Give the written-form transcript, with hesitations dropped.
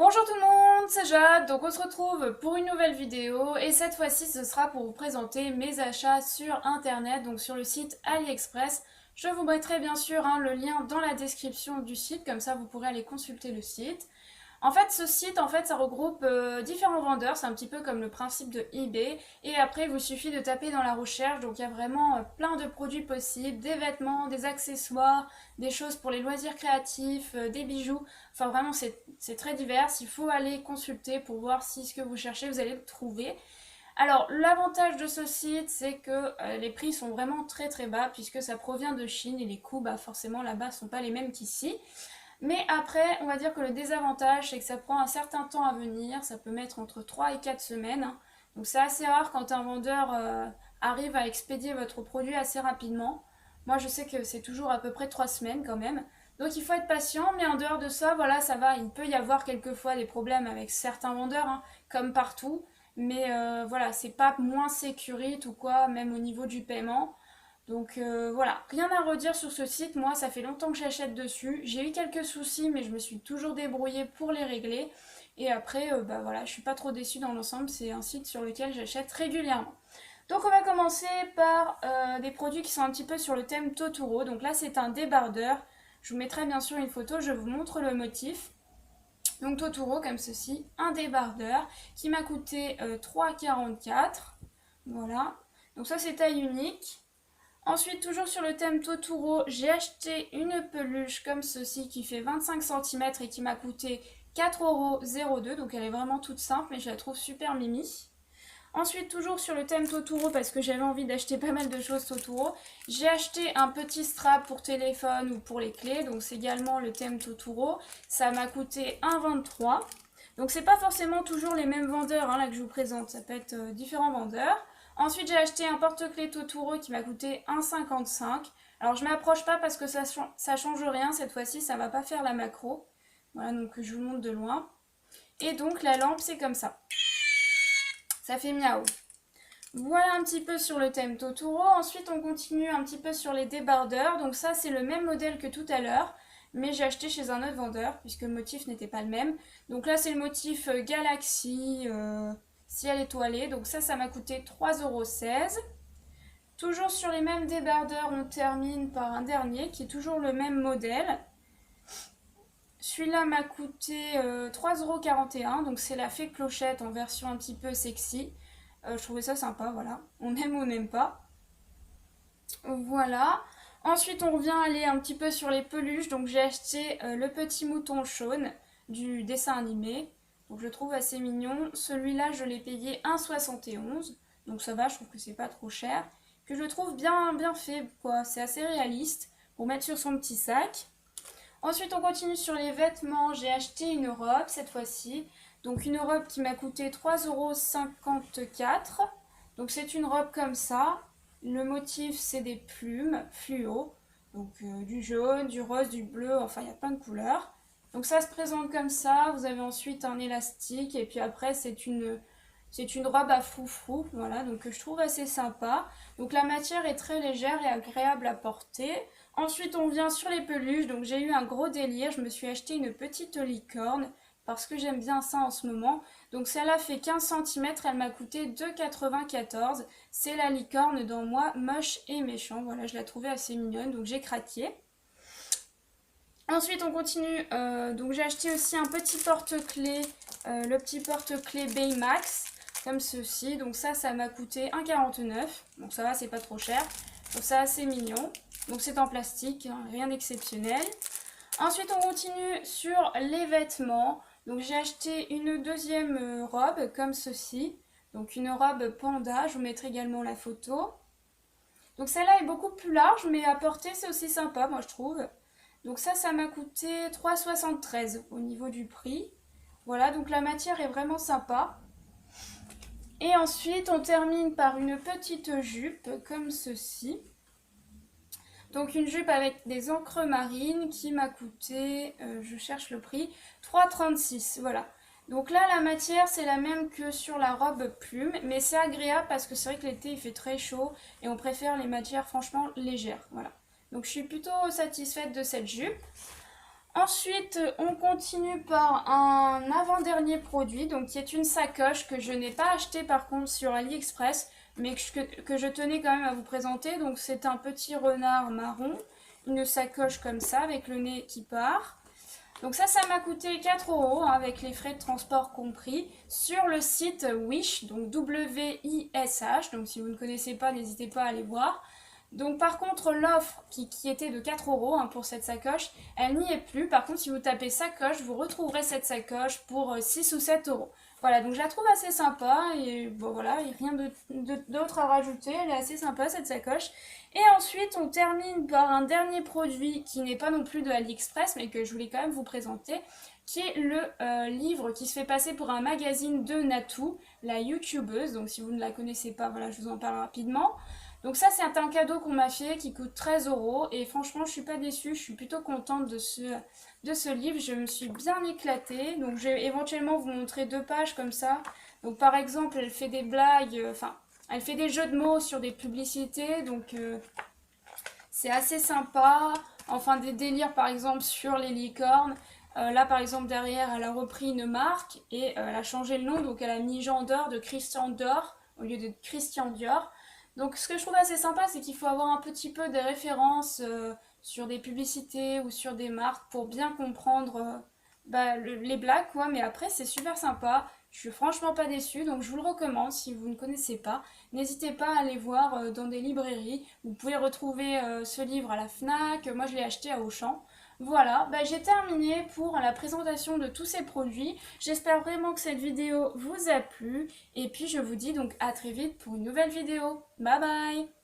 Bonjour tout le monde, c'est Jade, donc on se retrouve pour une nouvelle vidéo et cette fois-ci ce sera pour vous présenter mes achats sur internet, donc sur le site AliExpress. Je vous mettrai bien sûr le lien dans la description du site, comme ça vous pourrez aller consulter le site. En fait, ce site, ça regroupe différents vendeurs, c'est un petit peu comme le principe de eBay. Et après, il vous suffit de taper dans la recherche, donc il y a vraiment plein de produits possibles, des vêtements, des accessoires, des choses pour les loisirs créatifs, des bijoux. Enfin, vraiment, c'est très divers. Il faut aller consulter pour voir si ce que vous cherchez, vous allez le trouver. Alors, l'avantage de ce site, c'est que les prix sont vraiment très très bas, puisque ça provient de Chine et les coûts, forcément, là-bas, ne sont pas les mêmes qu'ici. Mais après, on va dire que le désavantage, c'est que ça prend un certain temps à venir. Ça peut mettre entre 3 et 4 semaines. Donc c'est assez rare quand un vendeur arrive à expédier votre produit assez rapidement. Moi, je sais que c'est toujours à peu près 3 semaines quand même. Donc il faut être patient, mais en dehors de ça, voilà, ça va. Il peut y avoir quelquefois des problèmes avec certains vendeurs, comme partout. Mais voilà, c'est pas moins sécurite ou quoi, même au niveau du paiement. Donc voilà, rien à redire sur ce site, moi ça fait longtemps que j'achète dessus, j'ai eu quelques soucis mais je me suis toujours débrouillée pour les régler et après voilà, je suis pas trop déçue dans l'ensemble, c'est un site sur lequel j'achète régulièrement. Donc on va commencer par des produits qui sont un petit peu sur le thème Totoro, donc là c'est un débardeur, je vous mettrai bien sûr une photo, je vous montre le motif. Donc Totoro comme ceci, un débardeur qui m'a coûté 3,44, voilà, donc ça c'est taille unique. Ensuite, toujours sur le thème Totoro, j'ai acheté une peluche comme ceci qui fait 25 cm et qui m'a coûté 4,02 €. Donc elle est vraiment toute simple mais je la trouve super mimi. Ensuite, toujours sur le thème Totoro, parce que j'avais envie d'acheter pas mal de choses Totoro, j'ai acheté un petit strap pour téléphone ou pour les clés. Donc c'est également le thème Totoro. Ça m'a coûté 1,23 €. Donc c'est pas forcément toujours les mêmes vendeurs là que je vous présente, ça peut être différents vendeurs. Ensuite j'ai acheté un porte-clés Totoro qui m'a coûté 1,55 €. Alors je m'approche pas parce que ça change rien cette fois-ci, ça va pas faire la macro. Voilà, donc je vous montre de loin. Et donc la lampe c'est comme ça fait miaou. Voilà un petit peu sur le thème Totoro. Ensuite, on continue un petit peu sur les débardeurs. Donc ça, c'est le même modèle que tout à l'heure, mais j'ai acheté chez un autre vendeur, puisque le motif n'était pas le même. Donc là, c'est le motif Galaxy ciel étoilé. Donc ça m'a coûté 3,16 €. Toujours sur les mêmes débardeurs, on termine par un dernier, qui est toujours le même modèle. Celui-là m'a coûté 3,41 €, donc c'est la fée clochette en version un petit peu sexy. Je trouvais ça sympa, voilà. On aime ou on n'aime pas. Voilà. Ensuite, on revient aller un petit peu sur les peluches. Donc, j'ai acheté le petit mouton Shaun du dessin animé. Donc, je le trouve assez mignon. Celui-là, je l'ai payé 1,71 €. Donc, ça va, je trouve que c'est pas trop cher. Que je le trouve bien, bien fait, quoi. C'est assez réaliste pour mettre sur son petit sac. Ensuite, on continue sur les vêtements. J'ai acheté une robe cette fois-ci. Donc, une robe qui m'a coûté 3,54 €. Donc, c'est une robe comme ça. Le motif, c'est des plumes fluo. Donc, du jaune, du rose, du bleu. Enfin, il y a plein de couleurs. Donc, ça se présente comme ça. Vous avez ensuite un élastique. Et puis après, c'est une robe à froufrou. Voilà, donc je trouve assez sympa. Donc, la matière est très légère et agréable à porter. Ensuite, on vient sur les peluches. Donc, j'ai eu un gros délire. Je me suis acheté une petite licorne parce que j'aime bien ça en ce moment. Donc, celle-là fait 15 cm. Elle m'a coûté 2,94 €. C'est la licorne dans Moi, moche et méchant. Voilà, je la trouvais assez mignonne. Donc, j'ai craqué. Ensuite, on continue. Donc, j'ai acheté aussi un petit porte-clés. Le petit porte-clés Baymax. Comme ceci. Donc, ça m'a coûté 1,49 €. Donc, ça va, c'est pas trop cher. Donc, c'est assez mignon. Donc c'est en plastique, rien d'exceptionnel. Ensuite on continue sur les vêtements. Donc j'ai acheté une deuxième robe comme ceci. Donc une robe panda, je vous mettrai également la photo. Donc celle-là est beaucoup plus large mais à porter c'est aussi sympa moi je trouve. Donc ça m'a coûté 3,73 € au niveau du prix. Voilà, donc la matière est vraiment sympa. Et ensuite on termine par une petite jupe comme ceci. Donc une jupe avec des encres marines qui m'a coûté, je cherche le prix, 3,36 €. Voilà. Donc là la matière c'est la même que sur la robe plume, mais c'est agréable parce que c'est vrai que l'été il fait très chaud et on préfère les matières franchement légères. Voilà. Donc je suis plutôt satisfaite de cette jupe. Ensuite, on continue par un avant-dernier produit, donc qui est une sacoche que je n'ai pas acheté par contre sur AliExpress, mais que je tenais quand même à vous présenter. Donc c'est un petit renard marron, une sacoche comme ça avec le nez qui part. Donc ça m'a coûté 4 euros hein, avec les frais de transport compris sur le site Wish, donc W-I-S-H. Donc si vous ne connaissez pas, n'hésitez pas à aller voir. Donc par contre l'offre qui était de 4 euros hein, pour cette sacoche, elle n'y est plus. Par contre si vous tapez sacoche, vous retrouverez cette sacoche pour 6 ou 7 euros. Voilà, donc je la trouve assez sympa et bon voilà, il n'y a rien d'autre à rajouter, elle est assez sympa cette sacoche. Et ensuite on termine par un dernier produit qui n'est pas non plus de AliExpress mais que je voulais quand même vous présenter, qui est le livre qui se fait passer pour un magazine de Natou, la youtubeuse. Donc si vous ne la connaissez pas, voilà, je vous en parle rapidement. Donc ça c'est un cadeau qu'on m'a fait qui coûte 13 euros et franchement je suis pas déçue, je suis plutôt contente de ce livre, je me suis bien éclatée. Donc je vais éventuellement vous montrer 2 pages comme ça. Donc par exemple elle fait des blagues, enfin elle fait des jeux de mots sur des publicités, donc c'est assez sympa. Enfin des délires par exemple sur les licornes. Là par exemple derrière elle a repris une marque et elle a changé le nom, donc elle a mis Jean d'Or de Christian Dior au lieu de Christian Dior. Donc ce que je trouve assez sympa, c'est qu'il faut avoir un petit peu des références sur des publicités ou sur des marques pour bien comprendre les blagues, quoi. Mais après, c'est super sympa. Je suis franchement pas déçue, donc je vous le recommande si vous ne connaissez pas. N'hésitez pas à aller voir dans des librairies. Vous pouvez retrouver ce livre à la FNAC. Moi, je l'ai acheté à Auchan. Voilà, j'ai terminé pour la présentation de tous ces produits. J'espère vraiment que cette vidéo vous a plu. Et puis je vous dis donc à très vite pour une nouvelle vidéo. Bye bye!